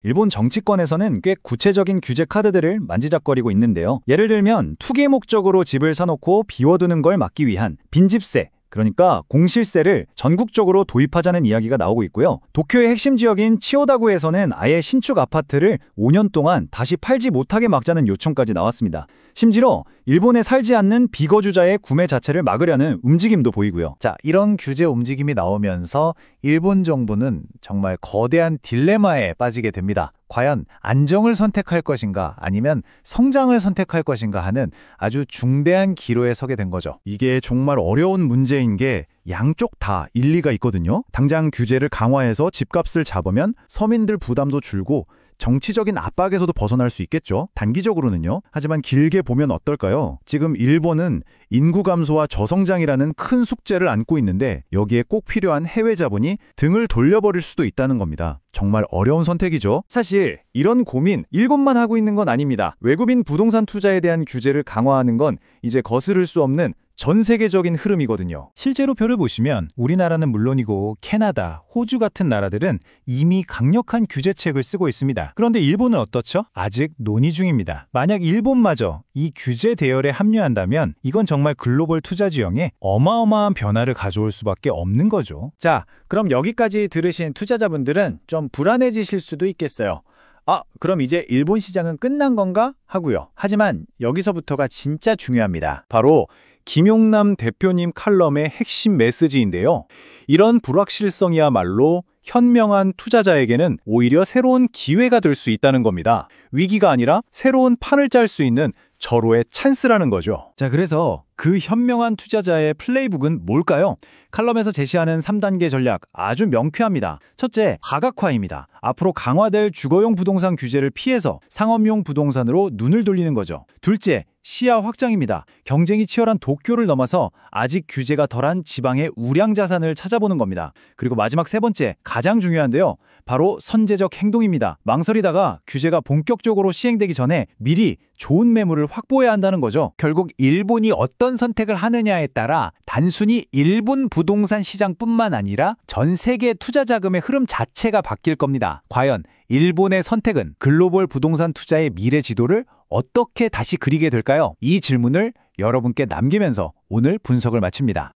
일본 정치권에서는 꽤 구체적인 규제 카드들을 만지작거리고 있는데요. 예를 들면 투기 목적으로 집을 사놓고 비워두는 걸 막기 위한 빈집세, 그러니까 공실세를 전국적으로 도입하자는 이야기가 나오고 있고요. 도쿄의 핵심 지역인 치오다구에서는 아예 신축 아파트를 5년 동안 다시 팔지 못하게 막자는 요청까지 나왔습니다. 심지어 일본에 살지 않는 비거주자의 구매 자체를 막으려는 움직임도 보이고요. 자, 이런 규제 움직임이 나오면서 일본 정부는 정말 거대한 딜레마에 빠지게 됩니다. 과연 안정을 선택할 것인가 아니면 성장을 선택할 것인가 하는 아주 중대한 기로에 서게 된 거죠. 이게 정말 어려운 문제인 게 양쪽 다 일리가 있거든요. 당장 규제를 강화해서 집값을 잡으면 서민들 부담도 줄고 정치적인 압박에서도 벗어날 수 있겠죠. 단기적으로는요. 하지만 길게 보면 어떨까요? 지금 일본은 인구 감소와 저성장이라는 큰 숙제를 안고 있는데 여기에 꼭 필요한 해외 자본이 등을 돌려버릴 수도 있다는 겁니다. 정말 어려운 선택이죠. 사실 이런 고민 일본만 하고 있는 건 아닙니다. 외국인 부동산 투자에 대한 규제를 강화하는 건 이제 거스를 수 없는 전 세계적인 흐름이거든요. 실제로 표를 보시면 우리나라는 물론이고 캐나다, 호주 같은 나라들은 이미 강력한 규제책을 쓰고 있습니다. 그런데 일본은 어떻죠? 아직 논의 중입니다. 만약 일본마저 이 규제 대열에 합류한다면 이건 정말 글로벌 투자 지형에 어마어마한 변화를 가져올 수밖에 없는 거죠. 자, 그럼 여기까지 들으신 투자자분들은 좀 불안해지실 수도 있겠어요. 아, 그럼 이제 일본 시장은 끝난 건가? 하고요. 하지만 여기서부터가 진짜 중요합니다. 바로 김용남 대표님 칼럼의 핵심 메시지인데요. 이런 불확실성이야말로 현명한 투자자에게는 오히려 새로운 기회가 될 수 있다는 겁니다. 위기가 아니라 새로운 판을 짤 수 있는 절호의 찬스라는 거죠. 자, 그래서 그 현명한 투자자의 플레이북은 뭘까요? 칼럼에서 제시하는 3단계 전략 아주 명쾌합니다. 첫째, 가각화입니다. 앞으로 강화될 주거용 부동산 규제를 피해서 상업용 부동산으로 눈을 돌리는 거죠. 둘째, 시야 확장입니다. 경쟁이 치열한 도쿄를 넘어서 아직 규제가 덜한 지방의 우량 자산을 찾아보는 겁니다. 그리고 마지막 세 번째, 가장 중요한데요. 바로 선제적 행동입니다. 망설이다가 규제가 본격적으로 시행되기 전에 미리 좋은 매물을 확보해야 한다는 거죠. 결국 일본이 어떤 선택을 하느냐에 따라 단순히 일본 부동산 시장뿐만 아니라 전 세계 투자 자금의 흐름 자체가 바뀔 겁니다. 과연 일본의 선택은 글로벌 부동산 투자의 미래 지도를 어떻게 다시 그리게 될까요? 이 질문을 여러분께 남기면서 오늘 분석을 마칩니다.